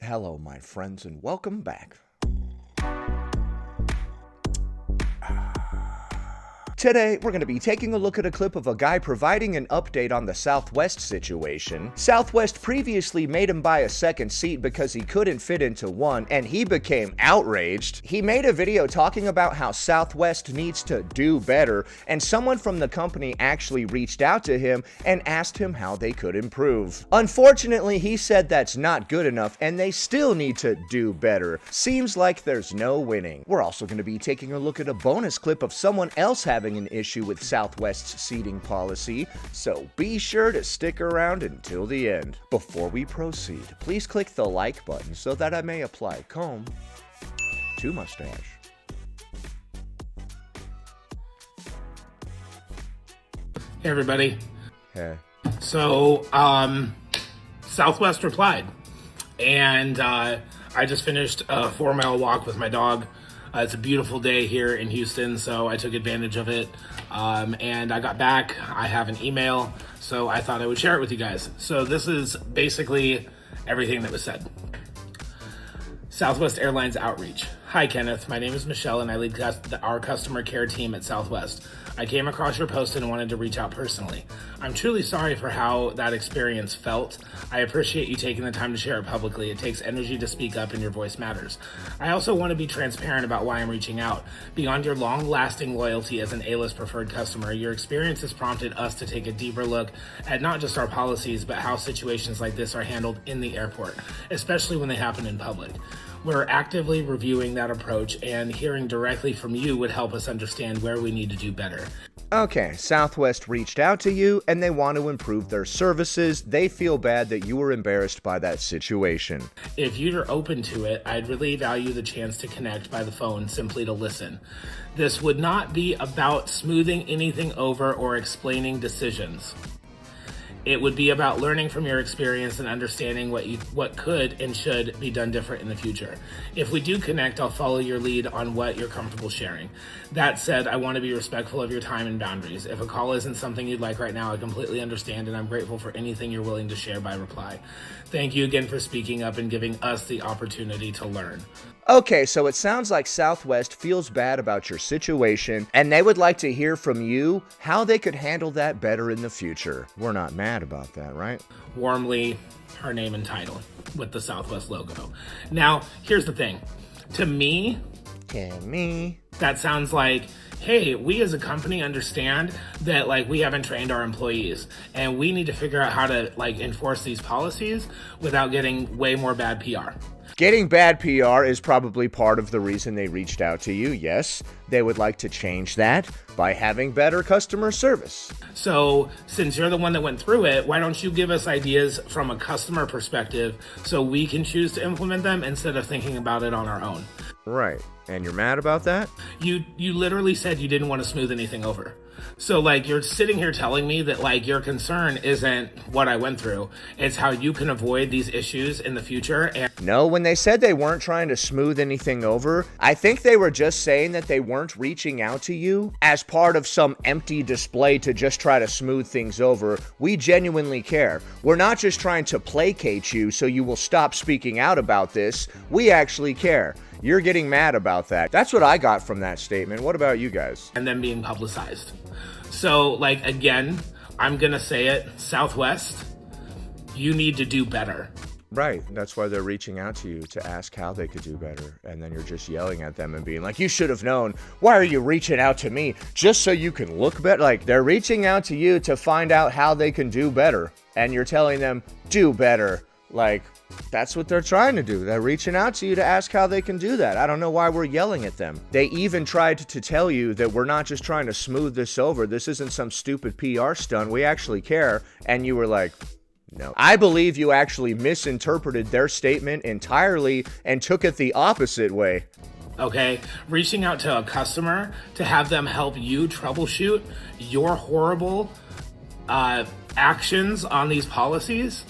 Hello, my friends, and welcome back. Today, we're going to be taking a look at a clip of a guy providing an update on the Southwest situation. Southwest previously made him buy a second seat because he couldn't fit into one, and he became outraged. He made a video talking about how Southwest needs to do better, and someone from the company actually reached out to him and asked him how they could improve. Unfortunately, he said that's not good enough, and they still need to do better. Seems like there's no winning. We're also going to be taking a look at a bonus clip of someone else having an issue with Southwest's seating policy, so be sure to stick around until the end. Before we proceed, please click the like button so that I may apply comb to mustache. Hey everybody. Hey. So, Southwest replied, and I just finished a 4-mile walk with my dog. It's a beautiful day here in Houston, so I took advantage of it. And I got back. I have an email, so I thought I would share it with you guys. So this is basically everything that was said. Southwest Airlines Outreach. Hi, Kenneth. My name is Michelle, and I lead our customer care team at Southwest. I came across your post and wanted to reach out personally. I'm truly sorry for how that experience felt. I appreciate you taking the time to share it publicly. It takes energy to speak up, and your voice matters. I also want to be transparent about why I'm reaching out. Beyond your long-lasting loyalty as an A-list preferred customer, your experience has prompted us to take a deeper look at not just our policies, but how situations like this are handled in the airport, especially when they happen in public. We're actively reviewing that approach, and hearing directly from you would help us understand where we need to do better. Okay, Southwest reached out to you and they want to improve their services. They feel bad that you were embarrassed by that situation. If you're open to it, I'd really value the chance to connect by the phone simply to listen. This would not be about smoothing anything over or explaining decisions. It would be about learning from your experience and understanding what could and should be done different in the future. If we do connect, I'll follow your lead on what you're comfortable sharing. That said, I want to be respectful of your time and boundaries. If a call isn't something you'd like right now, I completely understand, and I'm grateful for anything you're willing to share by reply. Thank you again for speaking up and giving us the opportunity to learn. Okay, so it sounds like Southwest feels bad about your situation, and they would like to hear from you how they could handle that better in the future. We're not mad about that, right? Warmly, her name and title with the Southwest logo. Now, here's the thing. To me, that sounds like, hey, we as a company understand that we haven't trained our employees, and we need to figure out how to enforce these policies without getting way more bad PR. Getting bad PR is probably part of the reason they reached out to you, yes. They would like to change that by having better customer service. So, since you're the one that went through it, why don't you give us ideas from a customer perspective so we can choose to implement them instead of thinking about it on our own? Right. And you're mad about that? You literally said you didn't want to smooth anything over. So you're sitting here telling me that your concern isn't what I went through. It's how you can avoid these issues in the future. And no, when they said they weren't trying to smooth anything over, I think they were just saying that they weren't reaching out to you as part of some empty display to just try to smooth things over. We genuinely care. We're not just trying to placate you so you will stop speaking out about this. We actually care. You're getting mad about that. That's what I got from that statement. What about you guys? And then being publicized. So, again, I'm going to say it. Southwest, you need to do better. Right. That's why they're reaching out to you to ask how they could do better. And then you're just yelling at them and being like, you should have known. Why are you reaching out to me? Just so you can look better? They're reaching out to you to find out how they can do better. And you're telling them, do better. That's what they're trying to do. They're reaching out to you to ask how they can do that. I don't know why we're yelling at them. They even tried to tell you that we're not just trying to smooth this over. This isn't some stupid PR stunt. We actually care. And you were like, no. I believe you actually misinterpreted their statement entirely and took it the opposite way. Okay, reaching out to a customer to have them help you troubleshoot your horrible actions on these policies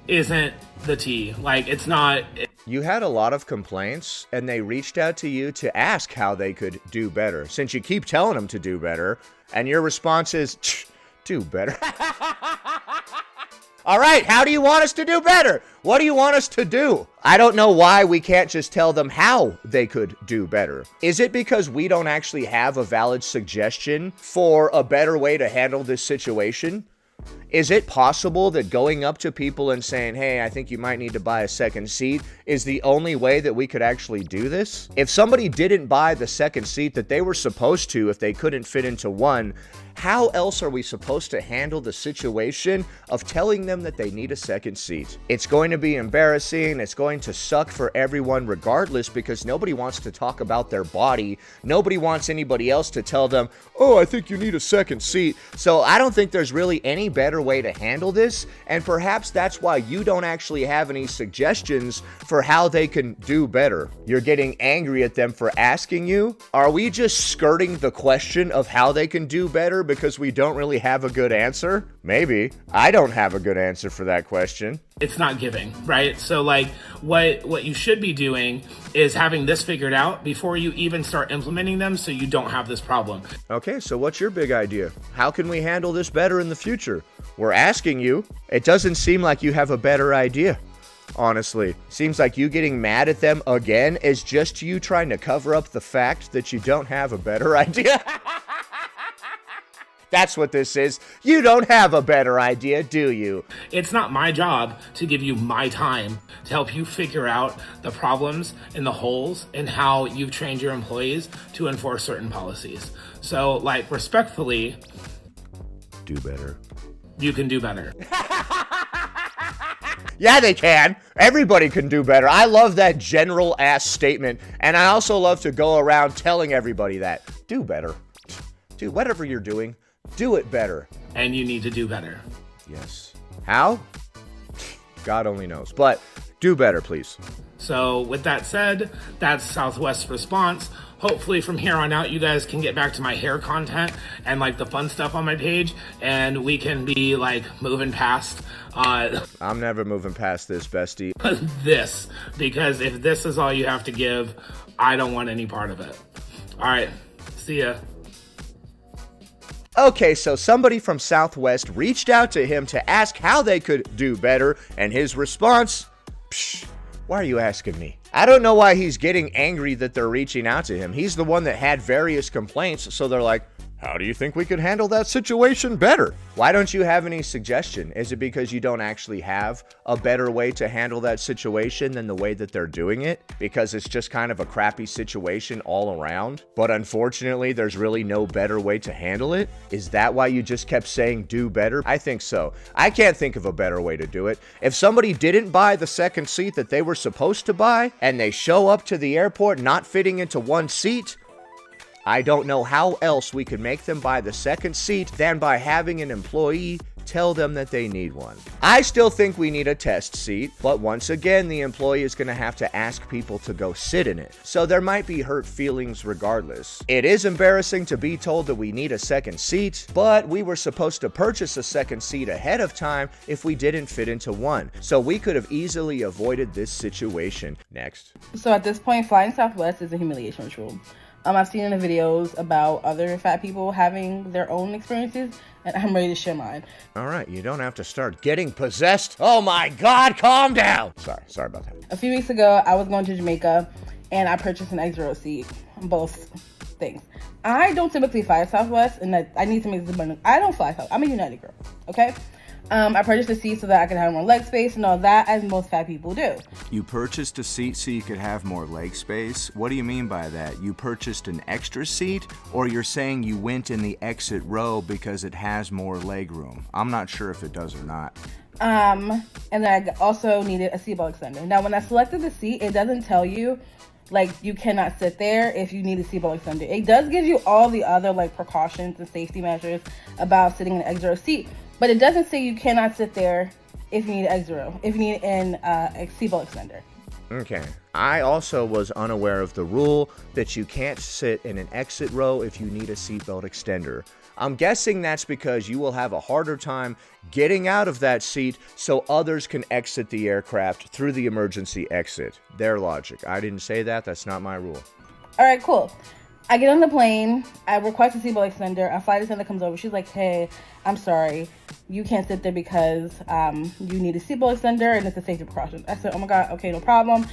isn't the tea. It's not. You had a lot of complaints, and they reached out to you to ask how they could do better. Since you keep telling them to do better, and your response is, do better. All right, how do you want us to do better? What do you want us to do? I don't know why we can't just tell them how they could do better. Is it because we don't actually have a valid suggestion for a better way to handle this situation? Is it possible that going up to people and saying, hey, I think you might need to buy a second seat is the only way that we could actually do this? If somebody didn't buy the second seat that they were supposed to, if they couldn't fit into one, how else are we supposed to handle the situation of telling them that they need a second seat? It's going to be embarrassing. It's going to suck for everyone regardless, because nobody wants to talk about their body. Nobody wants anybody else to tell them, oh, I think you need a second seat. So I don't think there's really any better way to handle this. And perhaps that's why you don't actually have any suggestions for how they can do better. You're getting angry at them for asking you. Are we just skirting the question of how they can do better because we don't really have a good answer? Maybe. I don't have a good answer for that question. It's not giving, right? So like what you should be doing is having this figured out before you even start implementing them, so you don't have this problem. Okay, so what's your big idea? How can we handle this better in the future? We're asking you. It doesn't seem like you have a better idea. Honestly, seems like you getting mad at them again is just you trying to cover up the fact that you don't have a better idea. That's what this is. You don't have a better idea, do you? It's not my job to give you my time to help you figure out the problems and the holes in how you've trained your employees to enforce certain policies. So, like, respectfully, do better. You can do better. Yeah, they can. Everybody can do better. I love that general ass statement. And I also love to go around telling everybody that. Do better. Do whatever you're doing. Do it better. And you need to do better. Yes. How? God only knows. But do better, please. So with that said, that's Southwest's response. Hopefully from here on out, you guys can get back to my hair content and like the fun stuff on my page, and we can be like moving past I'm never moving past this, bestie. this, because if this is all you have to give, I don't want any part of it. All right, see ya. Okay, so somebody from Southwest reached out to him to ask how they could do better, and his response, psh, why are you asking me? I don't know why he's getting angry that they're reaching out to him. He's the one that had various complaints, so they're like, how do you think we could handle that situation better? Why don't you have any suggestion? Is it because you don't actually have a better way to handle that situation than the way that they're doing it? Because it's just kind of a crappy situation all around, but unfortunately, there's really no better way to handle it? Is that why you just kept saying do better? I think so. I can't think of a better way to do it. If somebody didn't buy the second seat that they were supposed to buy, and they show up to the airport not fitting into one seat, I don't know how else we could make them buy the second seat than by having an employee tell them that they need one. I still think we need a test seat, but once again, the employee is going to have to ask people to go sit in it. So there might be hurt feelings regardless. It is embarrassing to be told that we need a second seat, but we were supposed to purchase a second seat ahead of time if we didn't fit into one. So we could have easily avoided this situation. Next. So at this point, flying Southwest is a humiliation ritual. I've seen in the videos about other fat people having their own experiences, and I'm ready to share mine. All right, you don't have to start getting possessed. Oh my God, calm down. Sorry about that. A few weeks ago, I was going to Jamaica, and I purchased an extra row seat, both things. I don't typically fly Southwest, and I need to make this abundant. I don't fly Southwest. I'm a United girl, okay? I purchased a seat so that I could have more leg space and all that, as most fat people do. You purchased a seat so you could have more leg space? What do you mean by that? You purchased an extra seat, or you're saying you went in the exit row because it has more leg room? I'm not sure if it does or not. And then I also needed a seatbelt extender. Now, when I selected the seat, it doesn't tell you, like, you cannot sit there if you need a seatbelt extender. It does give you all the other, like, precautions and safety measures about sitting in an exit row seat. But it doesn't say you cannot sit there if you need an exit row, if you need a seatbelt extender. Okay. I also was unaware of the rule that you can't sit in an exit row if you need a seatbelt extender. I'm guessing that's because you will have a harder time getting out of that seat so others can exit the aircraft through the emergency exit. Their logic. I didn't say that. That's not my rule. All right, cool. I get on the plane. I request a seatbelt extender. A flight attendant comes over. She's like, hey, I'm sorry. You can't sit there because you need a seatbelt extender and it's a safety precaution. I said, oh my God, okay, no problem.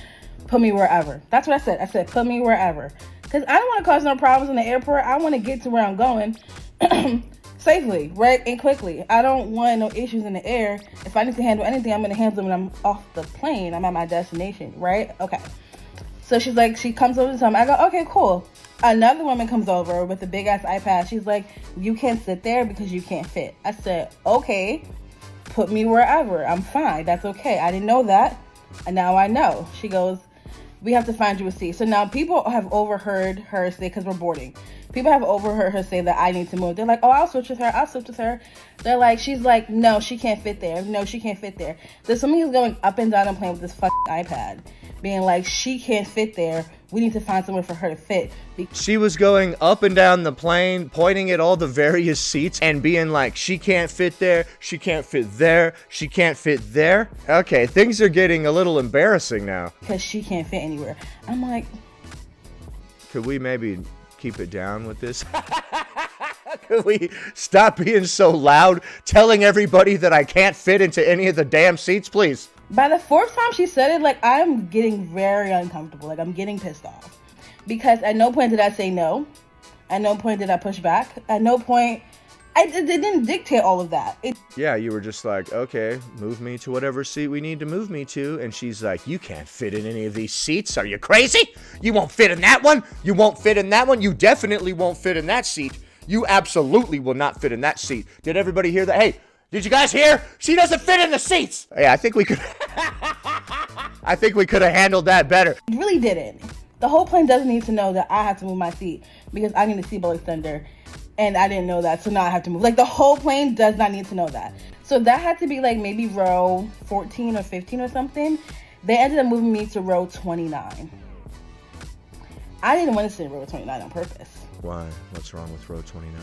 Put me wherever. That's what I said. I said, put me wherever. Because I don't want to cause no problems in the airport. I want to get to where I'm going safely, right, and quickly. I don't want no issues in the air. If I need to handle anything, I'm going to handle it when I'm off the plane. I'm at my destination, right? Okay. So she's like, she comes over to tell me. I go, okay, cool. Another woman comes over with a big ass iPad. She's like, you can't sit there because you can't fit. I said, okay, put me wherever. I'm fine. That's okay. I didn't know that. And now I know. She goes, we have to find you a seat. So now people have overheard her say, because we're boarding, people have overheard her say that I need to move. They're like, oh, I'll switch with her. I'll switch with her. They're like, she's like, no, she can't fit there. No, she can't fit there. There's somebody who's going up and down and playing with this fucking iPad, being like, she can't fit there. We need to find somewhere for her to fit. She was going up and down the plane, pointing at all the various seats and being like, she can't fit there, she can't fit there, she can't fit there. Okay, things are getting a little embarrassing now. Because she can't fit anywhere. I'm like, could we maybe keep it down with this? Could we stop being so loud, telling everybody that I can't fit into any of the damn seats, please? by the fourth time she said it, like, I'm getting very uncomfortable. Like, I'm getting pissed off. Because at no point did I say no. At no point did I push back. At no point... it didn't dictate all of that. Yeah, you were just like, okay, move me to whatever seat we need to move me to. And she's like, you can't fit in any of these seats. Are you crazy? You won't fit in that one. You won't fit in that one. You definitely won't fit in that seat. You absolutely will not fit in that seat. Did everybody hear that? Hey, did you guys hear? She doesn't fit in the seats. Hey, I think we could have handled that better. It really didn't. The whole plane doesn't need to know that I have to move my seat because I need a seatbelt extender. And I didn't know that, so now I have to move. Like, the whole plane does not need to know that. So that had to be, like, maybe row 14 or 15 or something. They ended up moving me to row 29. I didn't want to sit in row 29 on purpose. Why? What's wrong with row 29?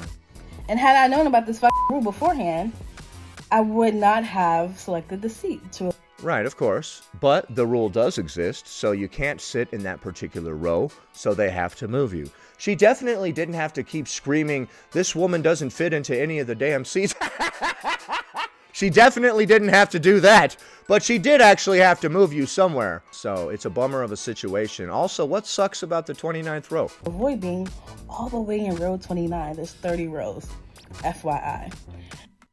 And had I known about this fucking rule beforehand, I would not have selected the seat to... Right, of course. But the rule does exist, so you can't sit in that particular row, so they have to move you. She definitely didn't have to keep screaming, this woman doesn't fit into any of the damn seats. She definitely didn't have to do that, but she did actually have to move you somewhere. So it's a bummer of a situation. Also, what sucks about the 29th row? Avoid being all the way in row 29. There's 30 rows, FYI.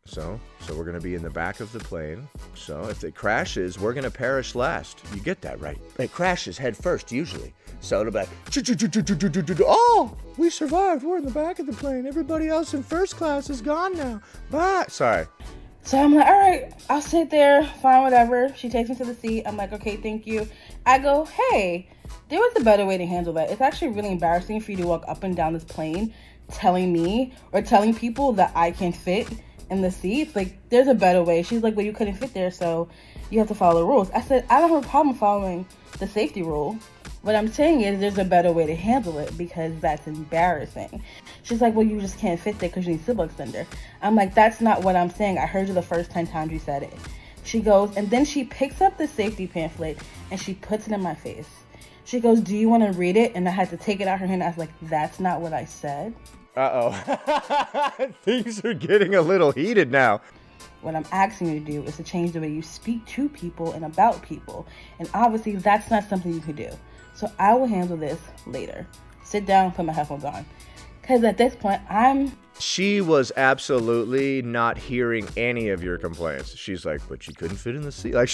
So we're going to be in the back of the plane. So if it crashes, we're going to perish last. You get that, right? It crashes head first, usually. So it'll be like, oh, we survived. We're in the back of the plane. Everybody else in first class is gone now. Bye. Sorry. So I'm like, all right, I'll sit there, fine, whatever. She takes me to the seat. I'm like, okay, thank you. I go, hey, there was a better way to handle that. It's actually really embarrassing for you to walk up and down this plane telling me or telling people that I can't fit in the seats. Like, there's a better way. She's like, well, you couldn't fit there, so you have to follow the rules. I said, I don't have a problem following the safety rule. What I'm saying is there's a better way to handle it because that's embarrassing. She's like, well, you just can't fit there because you need a seatbelt extender. I'm like, that's not what I'm saying. I heard you the first 10 times you said it. She goes, and then she picks up the safety pamphlet and she puts it in my face. She goes, do you want to read it? And I had to take it out her hand. I was like, that's not what I said. Uh-oh. Things are getting a little heated now. What I'm asking you to do is to change the way you speak to people and about people. And obviously, that's not something you can do. So I will handle this later. Sit down, put my headphones on. Because at this point, She was absolutely not hearing any of your complaints. She's like, but you couldn't fit in the seat. Like,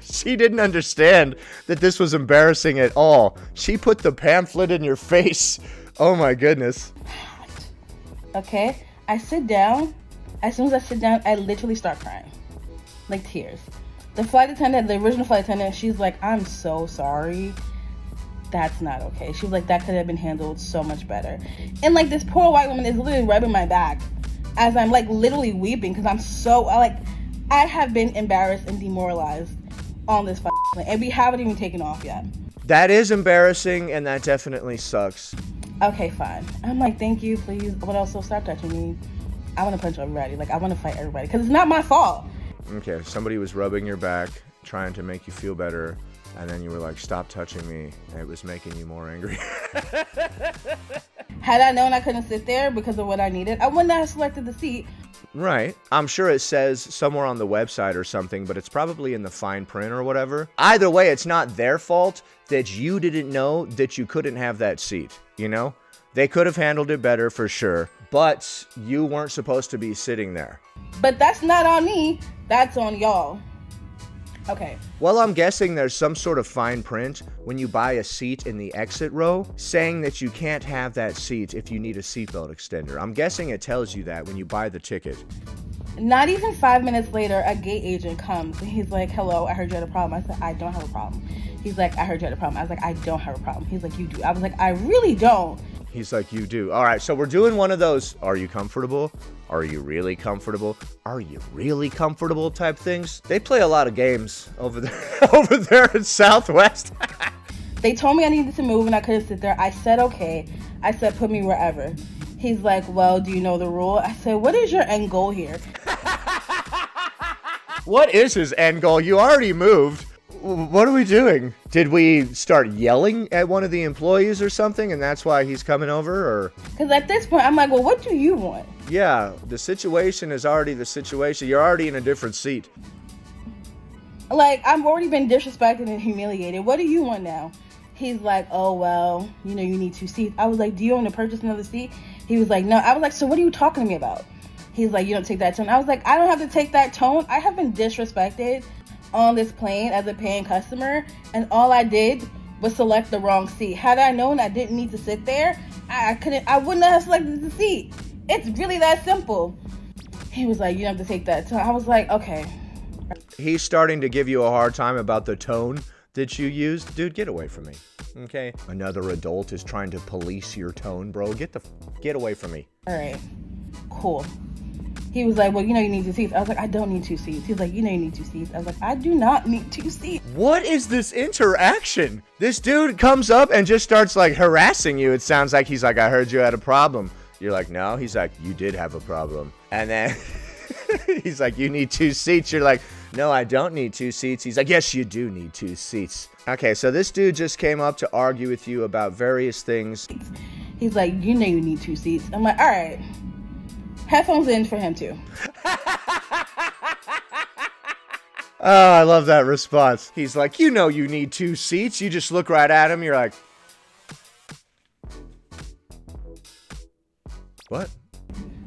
she didn't understand that this was embarrassing at all. She put the pamphlet in your face. Oh my goodness. Okay, I sit down. As soon as I sit down, I literally start crying. Like, tears. The flight attendant, the original flight attendant, she's like, I'm so sorry. That's not okay. She was like, that could have been handled so much better. And like, this poor white woman is literally rubbing my back as I'm like literally weeping because I'm so, like, I have been embarrassed and demoralized on this plane, and we haven't even taken off yet. That is embarrassing, and that definitely sucks. Okay, fine. I'm like, thank you, please. What else? So stop touching me. I want to punch everybody. Like, I want to fight everybody because it's not my fault. Okay, somebody was rubbing your back, trying to make you feel better. And then you were like, stop touching me. And it was making you more angry. Had I known I couldn't sit there because of what I needed, I wouldn't have selected the seat. Right. I'm sure it says somewhere on the website or something, but it's probably in the fine print or whatever. Either way, it's not their fault that you didn't know that you couldn't have that seat, you know? They could have handled it better for sure, but you weren't supposed to be sitting there. But that's not on me. That's on y'all. Okay. Well, I'm guessing there's some sort of fine print when you buy a seat in the exit row saying that you can't have that seat if you need a seatbelt extender. I'm guessing it tells you that when you buy the ticket. Not even 5 minutes later, a gate agent comes and he's like, hello, I heard you had a problem. I said, I don't have a problem. He's like, I heard you had a problem. I was like, I don't have a problem. He's like, you do. I was like, I really don't. He's like, you do. All right, so we're doing one of those, are you comfortable? Are you really comfortable? Are you really comfortable type things? They play a lot of games over there in Southwest. They told me I needed to move and I couldn't sit there. I said, okay. I said, put me wherever. He's like, well, do you know the rule? I said, what is your end goal here? What is his end goal? You already moved. What are we doing? Did we start yelling at one of the employees or something and that's why he's coming over, or? Because at this point, I'm like, well, what do you want? Yeah, the situation is already the situation. You're already in a different seat. Like, I've already been disrespected and humiliated. What do you want now? He's like, oh, well, you know, you need 2 seats. I was like, do you want to purchase another seat? He was like, no. I was like, so what are you talking to me about? He's like, you don't take that tone. I was like, I don't have to take that tone. I have been disrespected on this plane as a paying customer, and all I did was select the wrong seat. Had I known I didn't need to sit there, I wouldn't have selected the seat. It's really that simple. He was like, you don't have to take that tone. I was like, okay. He's starting to give you a hard time about the tone that you used. Dude, get away from me. Okay? Another adult is trying to police your tone, bro. Get away from me. All right. Cool. He was like, well, you know you need 2 seats. I was like, I don't need 2 seats. He's like, you know you need 2 seats. I was like, I do not need 2 seats. What is this interaction? This dude comes up and just starts like harassing you. It sounds like he's like, I heard you had a problem. You're like, no. He's like, you did have a problem. And then he's like, you need 2 seats. You're like, no, I don't need 2 seats. He's like, yes, you do need 2 seats. Okay, so this dude just came up to argue with you about various things. He's like, you know you need 2 seats. I'm like, all right. Headphones in for him too. Oh, I love that response. He's like, you know you need 2 seats. You just look right at him. You're like, what?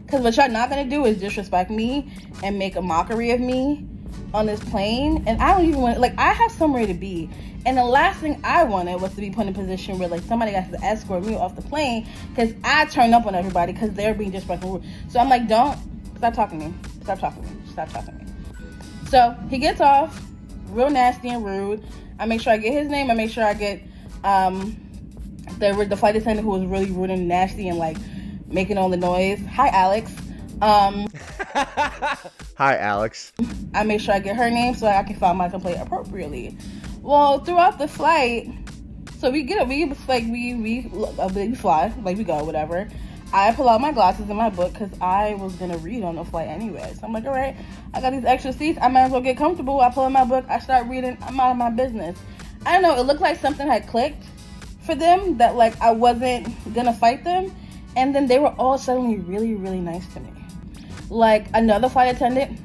Because what y'all not going to do is disrespect me and make a mockery of me on this plane. And I don't even want, like, I have somewhere to be. And the last thing I wanted was to be put in a position where, like, somebody has to escort me off the plane because I turn up on everybody because they're being disrespectful. So I'm like, don't. Stop talking to me. Stop talking to me. Stop talking to me. So he gets off, real nasty and rude. I make sure I get his name. I make sure I get the flight attendant who was really rude and nasty and, like, making all the noise. Hi, Alex. Hi, Alex. I make sure I get her name so I can file my complaint appropriately. Well, throughout the flight, so we fly, like we go, whatever. I pull out my glasses and my book because I was gonna read on the flight anyway. So I'm like, all right, I got these extra seats. I might as well get comfortable. I pull out my book. I start reading. I'm out of my business. I don't know. It looked like something had clicked for them that, like, I wasn't gonna fight them. And then they were all suddenly really, really nice to me. Like, another third flight attendant,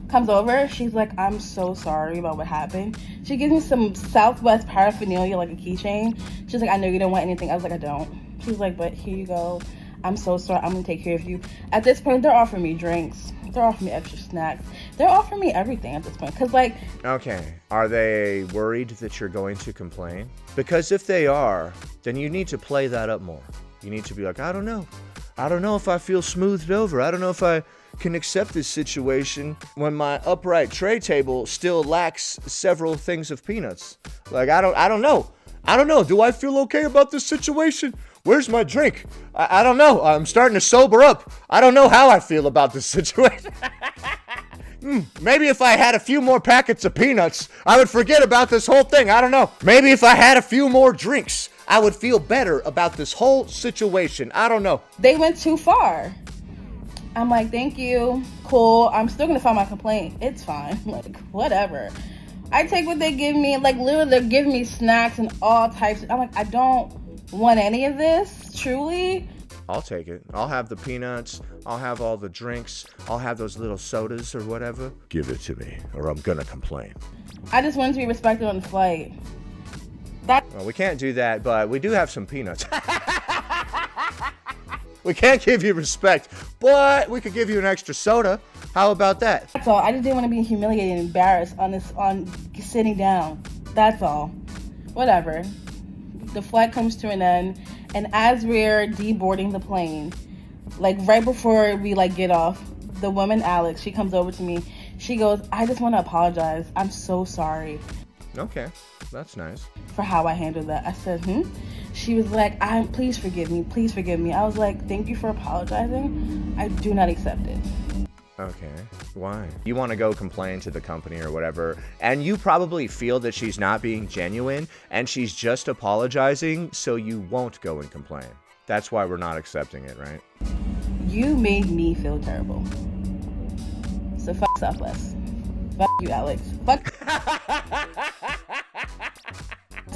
comes over. She's like, I'm so sorry about what happened. She gives me some Southwest paraphernalia, like a keychain. She's like, I know you don't want anything. I was like, I don't. She's like, but here you go. I'm so sorry. I'm going to take care of you. At this point, they're offering me drinks. They're offering me extra snacks. They're offering me everything at this point. Because, like... Okay. Are they worried that you're going to complain? Because if they are, then you need to play that up more. You need to be like, I don't know. I don't know if I feel smoothed over. I don't know if I can accept this situation when my upright tray table still lacks several things of peanuts. Like, I don't know. I don't know. Do I feel okay about this situation? Where's my drink? I don't know. I'm starting to sober up. I don't know how I feel about this situation. Maybe if I had a few more packets of peanuts, I would forget about this whole thing. I don't know. Maybe if I had a few more drinks, I would feel better about this whole situation. I don't know. They went too far. I'm like, thank you. Cool. I'm still going to file my complaint. It's fine. Like, whatever. I take what they give me. Like, literally, they're giving me snacks and all types. I'm like, I don't want any of this, truly. I'll take it. I'll have the peanuts. I'll have all the drinks. I'll have those little sodas or whatever. Give it to me, or I'm gonna complain. I just wanted to be respected on the flight. Well, we can't do that, but we do have some peanuts. We can't give you respect, but we could give you an extra soda. How about that? That's all. I just didn't want to be humiliated and embarrassed on sitting down. That's all. Whatever. The flight comes to an end, and as we're deboarding the plane, like right before we get off, the woman Alex, she comes over to me. She goes, "I just want to apologize. I'm so sorry." Okay, that's nice. For how I handled that. I said, She was like, please forgive me. Please forgive me. I was like, thank you for apologizing. I do not accept it. Okay, why? You want to go complain to the company or whatever, and you probably feel that she's not being genuine and she's just apologizing, so you won't go and complain. That's why we're not accepting it, right? You made me feel terrible. So fuck Southwest. Fuck you, Alex. Fuck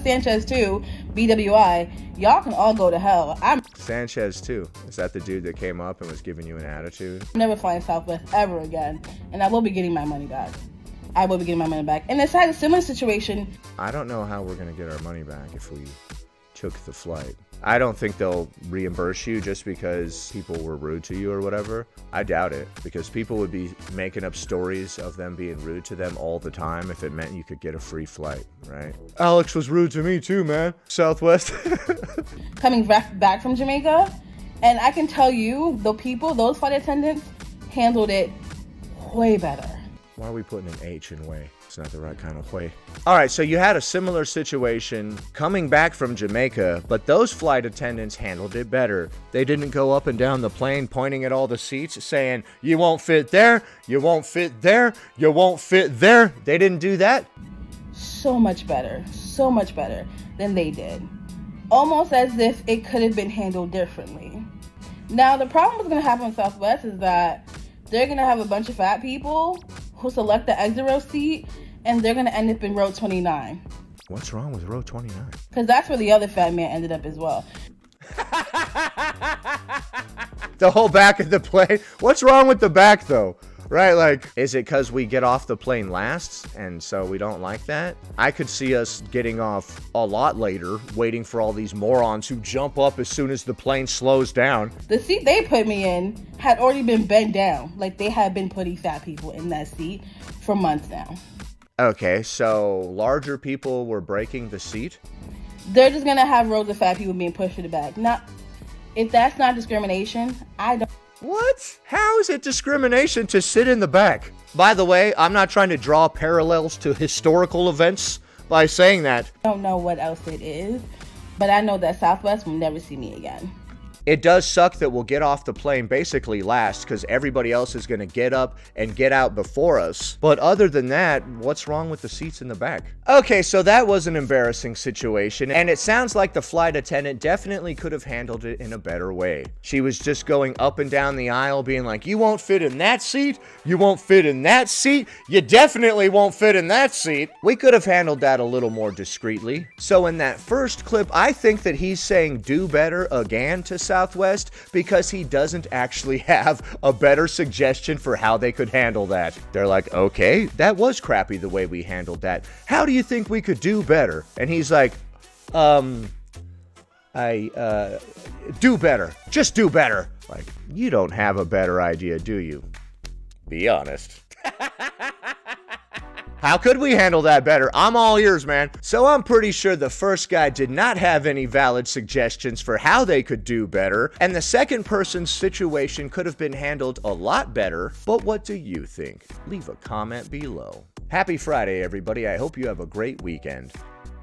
Sanchez too, BWI. Y'all can all go to hell. I'm Sanchez too. Is that the dude that came up and was giving you an attitude? never flying Southwest ever again. And I will be getting my money back. I will be getting my money back. And it's had a similar situation. I don't know how we're going to get our money back if we took the flight. I don't think they'll reimburse you just because people were rude to you or whatever. I doubt it, because people would be making up stories of them being rude to them all the time if it meant you could get a free flight, right? Alex was rude to me too, man. Southwest. Coming back from Jamaica. And I can tell you, those flight attendants handled it way better. Why are we putting an H in way? It's not the right kind of way. All right, so you had a similar situation coming back from Jamaica, but those flight attendants handled it better. They didn't go up and down the plane pointing at all the seats saying, you won't fit there, you won't fit there, you won't fit there. They didn't do that? So much better than they did. Almost as if it could have been handled differently. Now, the problem that's going to happen with Southwest is that they're going to have a bunch of fat people who select the exit row seat, and they're going to end up in row 29. What's wrong with row 29? Because that's where the other fat man ended up as well. The whole back of the plane? What's wrong with the back, though? Right, like, is it because we get off the plane last, and so we don't like that? I could see us getting off a lot later, waiting for all these morons who jump up as soon as the plane slows down. The seat they put me in had already been bent down. Like, they had been putting fat people in that seat for months now. Okay, so larger people were breaking the seat? They're just gonna have rows of fat people being pushed to the back. If that's not discrimination, I don't. What? How is it discrimination to sit in the back? By the way, I'm not trying to draw parallels to historical events by saying that. I don't know what else it is, but I know that Southwest will never see me again. It does suck that we'll get off the plane basically last because everybody else is going to get up and get out before us. But other than that, what's wrong with the seats in the back? Okay, so that was an embarrassing situation, and it sounds like the flight attendant definitely could have handled it in a better way. She was just going up and down the aisle being like, you won't fit in that seat, you won't fit in that seat, you definitely won't fit in that seat. We could have handled that a little more discreetly. So in that first clip, I think that he's saying do better again to Southwest because he doesn't actually have a better suggestion for how they could handle that. They're like, okay, that was crappy the way we handled that. How do you think we could do better? And he's like, do better. Just do better. Like, you don't have a better idea, do you? Be honest. How could we handle that better? I'm all ears, man. So I'm pretty sure the first guy did not have any valid suggestions for how they could do better, and the second person's situation could have been handled a lot better, but what do you think? Leave a comment below. Happy Friday, everybody. I hope you have a great weekend.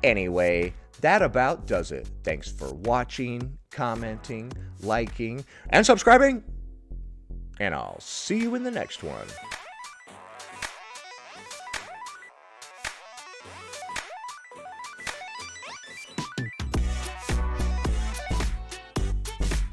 Anyway, that about does it. Thanks for watching, commenting, liking, and subscribing, and I'll see you in the next one.